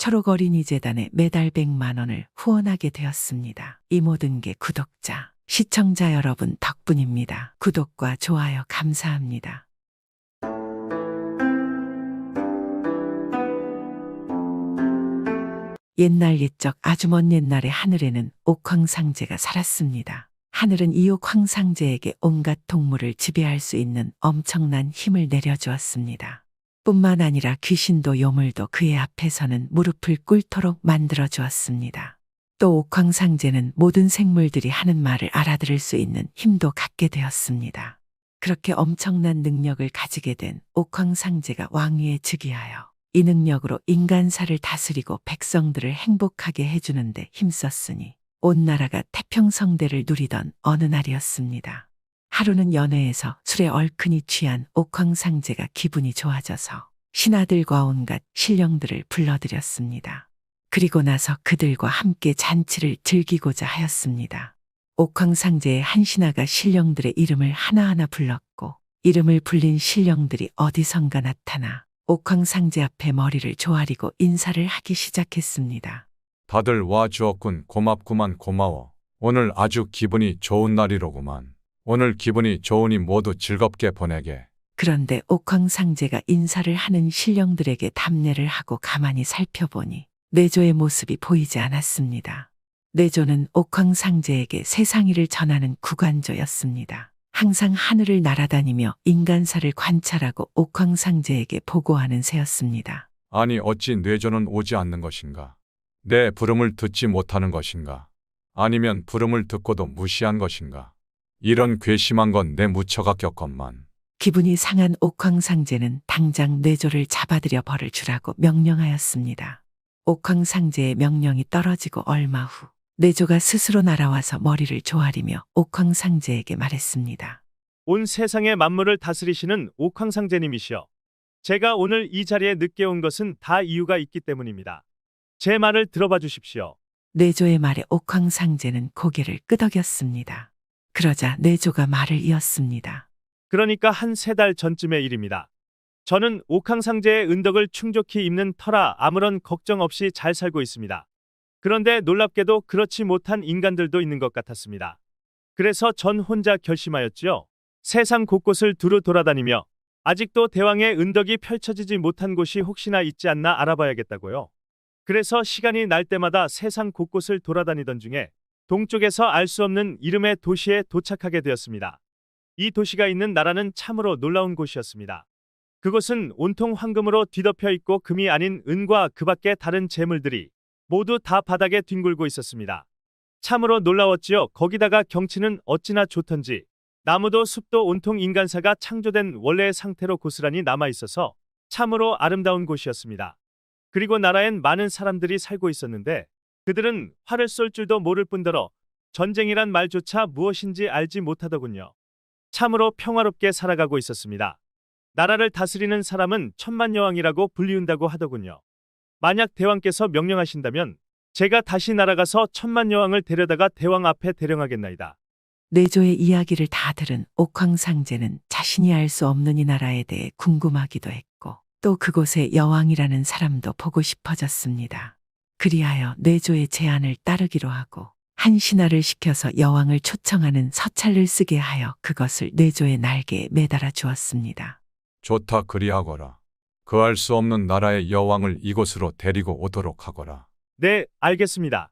초록어린이재단에 매달 100만 원을 후원하게 되었습니다. 이 모든 게 구독자, 시청자 여러분 덕분입니다. 구독과 좋아요 감사합니다. 옛날 옛적 아주 먼 옛날에 하늘에는 옥황상제가 살았습니다. 하늘은 이 옥황상제에게 온갖 동물을 지배할 수 있는 엄청난 힘을 내려주었습니다. 뿐만 아니라 귀신도 요물도 그의 앞에서는 무릎을 꿇도록 만들어 주었습니다. 또 옥황상제는 모든 생물들이 하는 말을 알아들을 수 있는 힘도 갖게 되었습니다. 그렇게 엄청난 능력을 가지게 된 옥황상제가 왕위에 즉위하여 이 능력으로 인간사를 다스리고 백성들을 행복하게 해주는데 힘썼으니 온 나라가 태평성대를 누리던 어느 날이었습니다. 하루는 연회에서 술에 얼큰이 취한 옥황상제가 기분이 좋아져서 신하들과 온갖 신령들을 불러들였습니다. 그리고 나서 그들과 함께 잔치를 즐기고자 하였습니다. 옥황상제의 한 신하가 신령들의 이름을 하나하나 불렀고 이름을 불린 신령들이 어디선가 나타나 옥황상제 앞에 머리를 조아리고 인사를 하기 시작했습니다. 다들 와 주었군. 고맙구만. 고마워. 오늘 아주 기분이 좋은 날이로구만. 오늘 기분이 좋으니 모두 즐겁게 보내게. 그런데 옥황상제가 인사를 하는 신령들에게 답례를 하고 가만히 살펴보니 내조의 모습이 보이지 않았습니다. 내조는 옥황상제에게 세상일을 전하는 구관조였습니다. 항상 하늘을 날아다니며 인간사를 관찰하고 옥황상제에게 보고하는 새였습니다. 아니 어찌 뇌조는 오지 않는 것인가? 내 부름을 듣지 못하는 것인가? 아니면 부름을 듣고도 무시한 것인가? 이런 괘씸한 건 내 무처가 겪었만. 기분이 상한 옥황상제는 당장 뇌조를 잡아들여 벌을 주라고 명령하였습니다. 옥황상제의 명령이 떨어지고 얼마 후 뇌조가 스스로 날아와서 머리를 조아리며 옥황상제에게 말했습니다. 온 세상의 만물을 다스리시는 옥황상제님이시여. 제가 오늘 이 자리에 늦게 온 것은 다 이유가 있기 때문입니다. 제 말을 들어봐 주십시오. 뇌조의 말에 옥황상제는 고개를 끄덕였습니다. 그러자 뇌조가 말을 이었습니다. 그러니까 한 3달 전쯤의 일입니다. 저는 옥황상제의 은덕을 충족히 입는 터라 아무런 걱정 없이 잘 살고 있습니다. 그런데 놀랍게도 그렇지 못한 인간들도 있는 것 같았습니다. 그래서 전 혼자 결심하였지요. 세상 곳곳을 두루 돌아다니며 아직도 대왕의 은덕이 펼쳐지지 못한 곳이 혹시나 있지 않나 알아봐야겠다고요. 그래서 시간이 날 때마다 세상 곳곳을 돌아다니던 중에 동쪽에서 알 수 없는 이름의 도시에 도착하게 되었습니다. 이 도시가 있는 나라는 참으로 놀라운 곳이었습니다. 그곳은 온통 황금으로 뒤덮여 있고 금이 아닌 은과 그 밖의 다른 재물들이 모두 다 바닥에 뒹굴고 있었습니다. 참으로 놀라웠지요. 거기다가 경치는 어찌나 좋던지 나무도 숲도 온통 인간사가 창조된 원래의 상태로 고스란히 남아있어서 참으로 아름다운 곳이었습니다. 그리고 나라엔 많은 사람들이 살고 있었는데 그들은 활을 쏠 줄도 모를 뿐더러 전쟁이란 말조차 무엇인지 알지 못하더군요. 참으로 평화롭게 살아가고 있었습니다. 나라를 다스리는 사람은 천만여왕이라고 불리운다고 하더군요. 만약 대왕께서 명령하신다면 제가 다시 날아가서 천만여왕을 데려다가 대왕 앞에 대령하겠나이다. 뇌조의 이야기를 다 들은 옥황상제는 자신이 알 수 없는 이 나라에 대해 궁금하기도 했고 또 그곳에 여왕이라는 사람도 보고 싶어졌습니다. 그리하여 뇌조의 제안을 따르기로 하고 한 신하를 시켜서 여왕을 초청하는 서찰을 쓰게 하여 그것을 뇌조의 날개에 매달아 주었습니다. 좋다 그리하거라. 그 알 수 없는 나라의 여왕을 이곳으로 데리고 오도록 하거라. 네, 알겠습니다.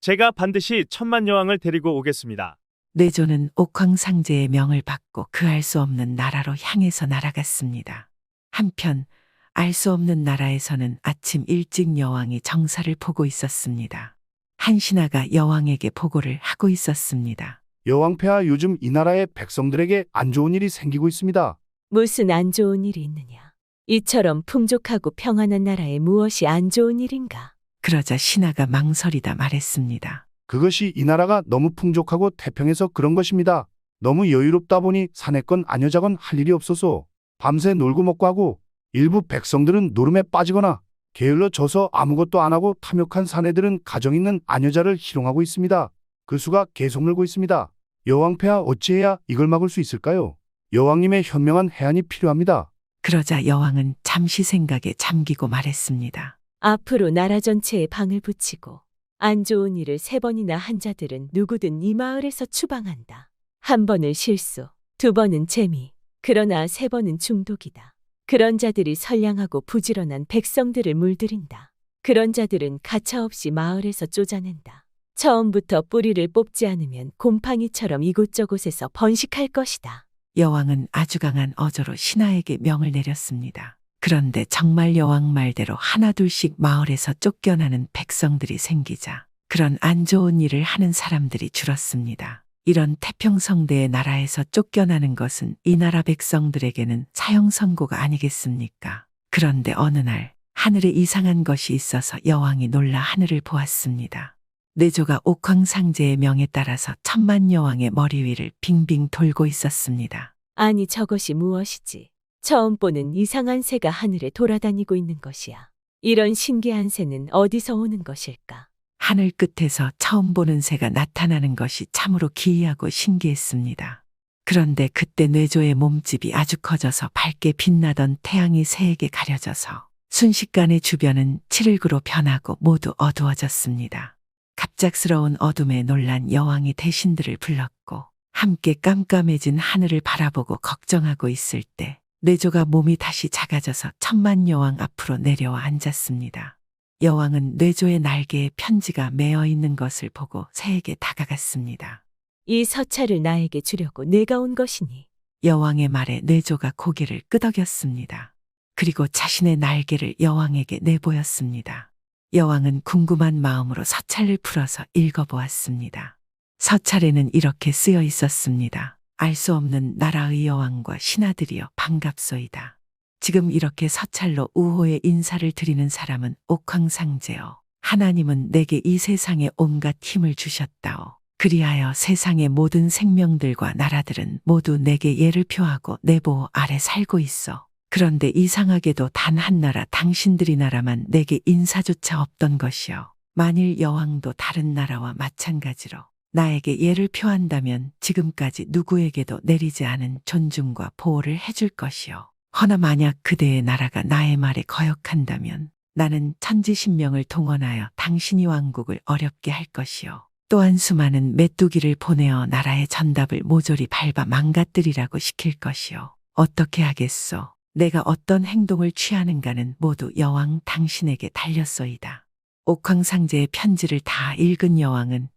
제가 반드시 천만여왕을 데리고 오겠습니다. 뇌조는 옥황상제의 명을 받고 그 알 수 없는 나라로 향해서 날아갔습니다. 한편 알 수 없는 나라에서는 아침 일찍 여왕이 정사를 보고 있었습니다. 한 신하가 여왕에게 보고를 하고 있었습니다. 여왕폐하, 요즘 이 나라의 백성들에게 안 좋은 일이 생기고 있습니다. 무슨 안 좋은 일이 있느냐? 이처럼 풍족하고 평안한 나라에 무엇이 안 좋은 일인가? 그러자 신하가 망설이다 말했습니다. 그것이 이 나라가 너무 풍족하고 태평해서 그런 것입니다. 너무 여유롭다 보니 사내건 아녀자건 할 일이 없어서 밤새 놀고 먹고 하고 일부 백성들은 노름에 빠지거나 게을러 져서 아무것도 안 하고 탐욕한 사내들은 가정 있는 아녀자를 희롱하고 있습니다. 그 수가 계속 늘고 있습니다. 여왕폐하, 어찌해야 이걸 막을 수 있을까요? 여왕님의 현명한 해안이 필요합니다. 그러자 여왕은 잠시 생각에 잠기고 말했습니다. 앞으로 나라 전체에 방을 붙이고 안 좋은 일을 3번이나 한 자들은 누구든 이 마을에서 추방한다. 1번을 실수, 2번은 재미, 그러나 3번은 중독이다. 그런 자들이 선량하고 부지런한 백성들을 물들인다. 그런 자들은 가차없이 마을에서 쫓아낸다. 처음부터 뿌리를 뽑지 않으면 곰팡이처럼 이곳저곳에서 번식할 것이다. 여왕은 아주 강한 어조로 신하에게 명을 내렸습니다. 그런데 정말 여왕 말대로 하나둘씩 마을에서 쫓겨나는 백성들이 생기자 그런 안 좋은 일을 하는 사람들이 줄었습니다. 이런 태평성대의 나라에서 쫓겨나는 것은 이 나라 백성들에게는 사형선고가 아니겠습니까? 그런데 어느 날 하늘에 이상한 것이 있어서 여왕이 놀라 하늘을 보았습니다. 내조가 옥황상제의 명에 따라서 천만여왕의 머리 위를 빙빙 돌고 있었습니다. 아니 저것이 무엇이지? 처음 보는 이상한 새가 하늘에 돌아다니고 있는 것이야. 이런 신기한 새는 어디서 오는 것일까? 하늘 끝에서 처음 보는 새가 나타나는 것이 참으로 기이하고 신기했습니다. 그런데 그때 뇌조의 몸집이 아주 커져서 밝게 빛나던 태양이 새에게 가려져서 순식간에 주변은 칠흑으로 변하고 모두 어두워졌습니다. 갑작스러운 어둠에 놀란 여왕이 대신들을 불렀고 함께 깜깜해진 하늘을 바라보고 걱정하고 있을 때 뇌조가 몸이 다시 작아져서 천만여왕 앞으로 내려와 앉았습니다. 여왕은 뇌조의 날개에 편지가 매어 있는 것을 보고 새에게 다가갔습니다. 이 서찰을 나에게 주려고 내가 온 것이니. 여왕의 말에 뇌조가 고개를 끄덕였습니다. 그리고 자신의 날개를 여왕에게 내보였습니다. 여왕은 궁금한 마음으로 서찰을 풀어서 읽어보았습니다. 서찰에는 이렇게 쓰여 있었습니다. 알 수 없는 나라의 여왕과 신하들이여 반갑소이다. 지금 이렇게 서찰로 우호의 인사를 드리는 사람은 옥황상제여. 하나님은 내게 이 세상에 온갖 힘을 주셨다오. 그리하여 세상의 모든 생명들과 나라들은 모두 내게 예를 표하고 내 보호 아래 살고 있어. 그런데 이상하게도 단 한 나라 당신들이 나라만 내게 인사조차 없던 것이요. 만일 여왕도 다른 나라와 마찬가지로 나에게 예를 표한다면 지금까지 누구에게도 내리지 않은 존중과 보호를 해줄 것이요. 허나 만약 그대의 나라가 나의 말에 거역한다면 나는 천지신명을 동원하여 당신이 왕국을 어렵게 할 것이요. 또한 수많은 메뚜기를 보내어 나라의 전답을 모조리 밟아 망가뜨리라고 시킬 것이요. 어떻게 하겠소? 내가 어떤 행동을 취하는가는 모두 여왕 당신에게 달렸소이다. 옥황상제의 편지를 다 읽은 여왕은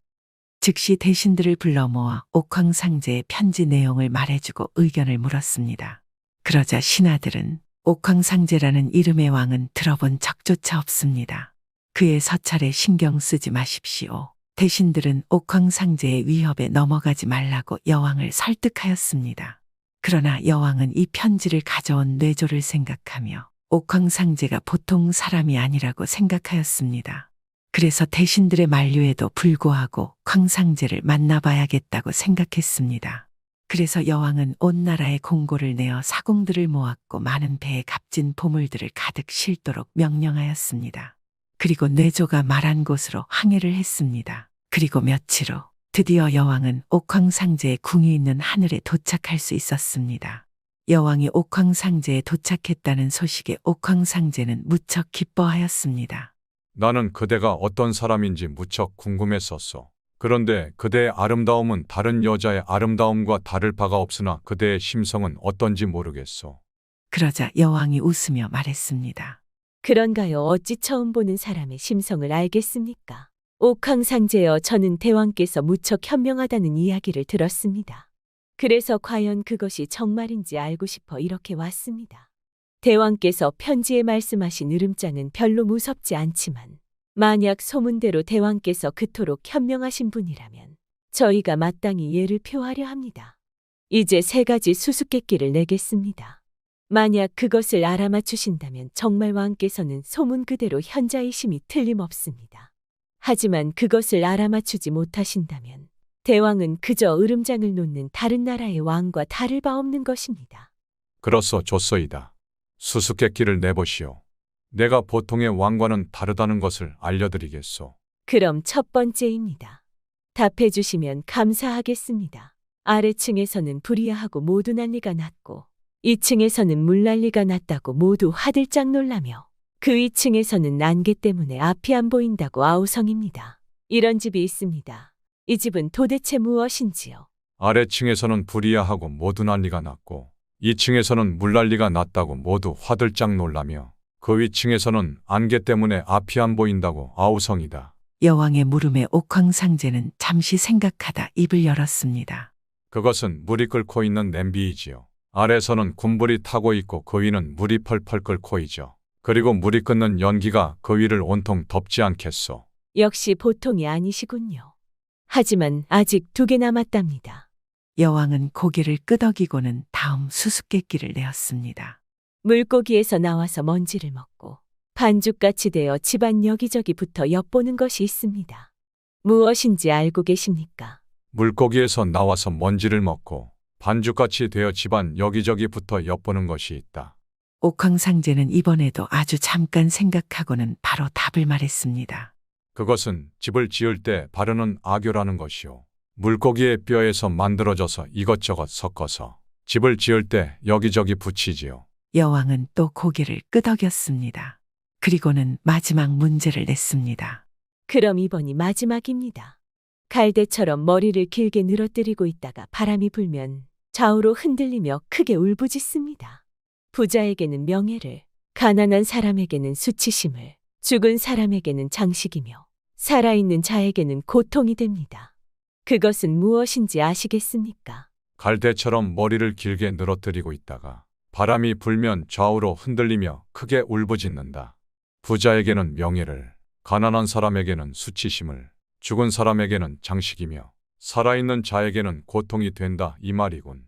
즉시 대신들을 불러 모아 옥황상제의 편지 내용을 말해주고 의견을 물었습니다. 그러자 신하들은 옥황상제라는 이름의 왕은 들어본 적조차 없습니다. 그의 서찰에 신경 쓰지 마십시오. 대신들은 옥황상제의 위협에 넘어가지 말라고 여왕을 설득하였습니다. 그러나 여왕은 이 편지를 가져온 뇌조를 생각하며 옥황상제가 보통 사람이 아니라고 생각하였습니다. 그래서 대신들의 만류에도 불구하고 쾅상제를 만나봐야겠다고 생각했습니다. 그래서 여왕은 온 나라에 공고를 내어 사공들을 모았고 많은 배에 값진 보물들을 가득 실도록 명령하였습니다. 그리고 뇌조가 말한 곳으로 항해를 했습니다. 그리고 며칠 후 드디어 여왕은 옥황상제의 궁이 있는 하늘에 도착할 수 있었습니다. 여왕이 옥황상제에 도착했다는 소식에 옥황상제는 무척 기뻐하였습니다. 나는 그대가 어떤 사람인지 무척 궁금했었소. 그런데 그대의 아름다움은 다른 여자의 아름다움과 다를 바가 없으나 그대의 심성은 어떤지 모르겠소. 그러자 여왕이 웃으며 말했습니다. 그런가요? 어찌 처음 보는 사람의 심성을 알겠습니까? 옥황상제여, 저는 대왕께서 무척 현명하다는 이야기를 들었습니다. 그래서 과연 그것이 정말인지 알고 싶어 이렇게 왔습니다. 대왕께서 편지에 말씀하신 으름장은 별로 무섭지 않지만 만약 소문대로 대왕께서 그토록 현명하신 분이라면 저희가 마땅히 예를 표하려 합니다. 이제 3가지 수수께끼를 내겠습니다. 만약 그것을 알아맞추신다면 정말 왕께서는 소문 그대로 현자이심이 틀림없습니다. 하지만 그것을 알아맞추지 못하신다면 대왕은 그저 으름장을 놓는 다른 나라의 왕과 다를 바 없는 것입니다. 그렇소, 좋소이다. 수수께끼를 내보시오. 내가 보통의 왕과는 다르다는 것을 알려드리겠소. 그럼 첫 번째입니다. 답해 주시면 감사하겠습니다. 아래층에서는 불이야하고 모두 난리가 났고 2층에서는 물난리가 났다고 모두 화들짝 놀라며 그 위층에서는 안개 때문에 앞이 안 보인다고 아우성입니다. 이런 집이 있습니다. 이 집은 도대체 무엇인지요? 아래층에서는 불이야하고 모두 난리가 났고 2층에서는 물난리가 났다고 모두 화들짝 놀라며 그 위층에서는 안개 때문에 앞이 안 보인다고 아우성이다. 여왕의 물음에 옥황상제는 잠시 생각하다 입을 열었습니다. 그것은 물이 끓고 있는 냄비이지요. 아래서는 군불이 타고 있고 그 위는 물이 펄펄 끓고 있죠. 그리고 물이 끓는 연기가 그 위를 온통 덮지 않겠소. 역시 보통이 아니시군요. 하지만 아직 2개 남았답니다. 여왕은 고개를 끄덕이고는 다음 수수께끼를 내었습니다. 물고기에서 나와서 먼지를 먹고 반죽같이 되어 집안 여기저기 붙어 엿보는 것이 있습니다. 무엇인지 알고 계십니까? 물고기에서 나와서 먼지를 먹고 반죽같이 되어 집안 여기저기 붙어 엿보는 것이 있다. 옥황상제는 이번에도 아주 잠깐 생각하고는 바로 답을 말했습니다. 그것은 집을 지을 때 바르는 악교라는 것이요. 물고기의 뼈에서 만들어져서 이것저것 섞어서 집을 지을 때 여기저기 붙이지요. 여왕은 또 고개를 끄덕였습니다. 그리고는 마지막 문제를 냈습니다. 그럼 이번이 마지막입니다. 갈대처럼 머리를 길게 늘어뜨리고 있다가 바람이 불면 좌우로 흔들리며 크게 울부짖습니다. 부자에게는 명예를, 가난한 사람에게는 수치심을, 죽은 사람에게는 장식이며 살아있는 자에게는 고통이 됩니다. 그것은 무엇인지 아시겠습니까? 갈대처럼 머리를 길게 늘어뜨리고 있다가 바람이 불면 좌우로 흔들리며 크게 울부짖는다. 부자에게는 명예를, 가난한 사람에게는 수치심을, 죽은 사람에게는 장식이며 살아있는 자에게는 고통이 된다 이 말이군.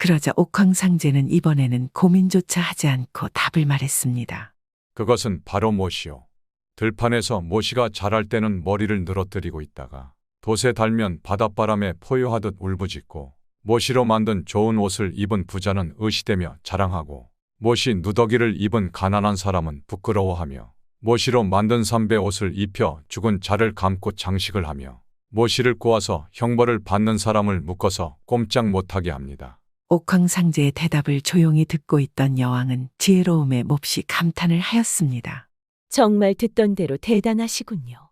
그러자 옥황상제는 이번에는 고민조차 하지 않고 답을 말했습니다. 그것은 바로 못이요. 들판에서 모시가 자랄 때는 머리를 늘어뜨리고 있다가 돛에 달면 바닷바람에 포효하듯 울부짖고 모시로 만든 좋은 옷을 입은 부자는 의시되며 자랑하고 못이 누더기를 입은 가난한 사람은 부끄러워하며 모시로 만든 삼배 옷을 입혀 죽은 자를 감고 장식을 하며 모시를 꼬아서 형벌을 받는 사람을 묶어서 꼼짝 못하게 합니다. 옥황상제의 대답을 조용히 듣고 있던 여왕은 지혜로움에 몹시 감탄을 하였습니다. 정말 듣던 대로 대단하시군요.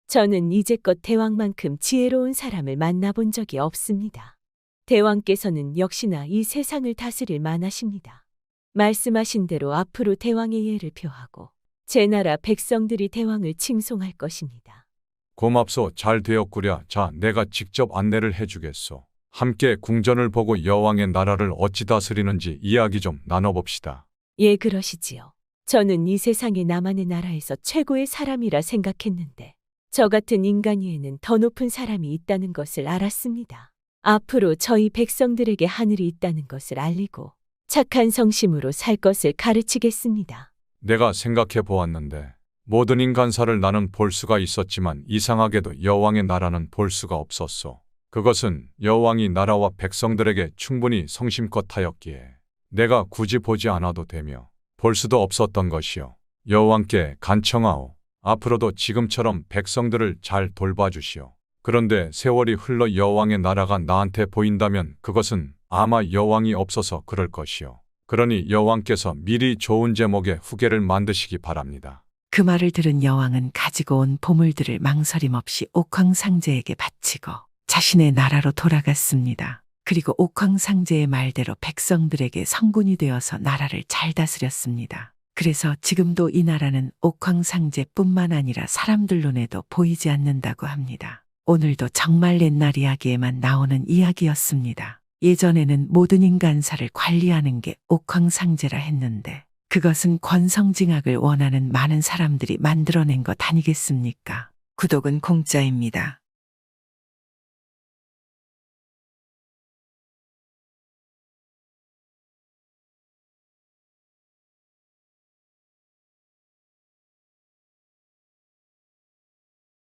저는 이제껏 대왕만큼 지혜로운 사람을 만나본 적이 없습니다. 대왕께서는 역시나 이 세상을 다스릴 만하십니다. 말씀하신 대로 앞으로 대왕의 예를 표하고 제 나라 백성들이 대왕을 칭송할 것입니다. 고맙소. 잘 되었구려. 자, 내가 직접 안내를 해주겠소. 함께 궁전을 보고 여왕의 나라를 어찌 다스리는지 이야기 좀 나눠봅시다. 예, 그러시지요. 저는 이 세상의 나만의 나라에서 최고의 사람이라 생각했는데 저 같은 인간 위에는 더 높은 사람이 있다는 것을 알았습니다. 앞으로 저희 백성들에게 하늘이 있다는 것을 알리고 착한 성심으로 살 것을 가르치겠습니다. 내가 생각해 보았는데 모든 인간사를 나는 볼 수가 있었지만 이상하게도 여왕의 나라는 볼 수가 없었소. 그것은 여왕이 나라와 백성들에게 충분히 성심껏 하였기에 내가 굳이 보지 않아도 되며 볼 수도 없었던 것이요. 여왕께 간청하오. 앞으로도 지금처럼 백성들을 잘 돌봐주시오. 그런데 세월이 흘러 여왕의 나라가 나한테 보인다면 그것은 아마 여왕이 없어서 그럴 것이요. 그러니 여왕께서 미리 좋은 제목의 후계를 만드시기 바랍니다. 그 말을 들은 여왕은 가지고 온 보물들을 망설임 없이 옥황상제에게 바치고 자신의 나라로 돌아갔습니다. 그리고 옥황상제의 말대로 백성들에게 성군이 되어서 나라를 잘 다스렸습니다. 그래서 지금도 이 나라는 옥황상제뿐만 아니라 사람들 눈에도 보이지 않는다고 합니다. 오늘도 정말 옛날 이야기에만 나오는 이야기였습니다. 예전에는 모든 인간사를 관리하는 게 옥황상제라 했는데 그것은 권성징악을 원하는 많은 사람들이 만들어낸 것 아니겠습니까? 구독은 공짜입니다.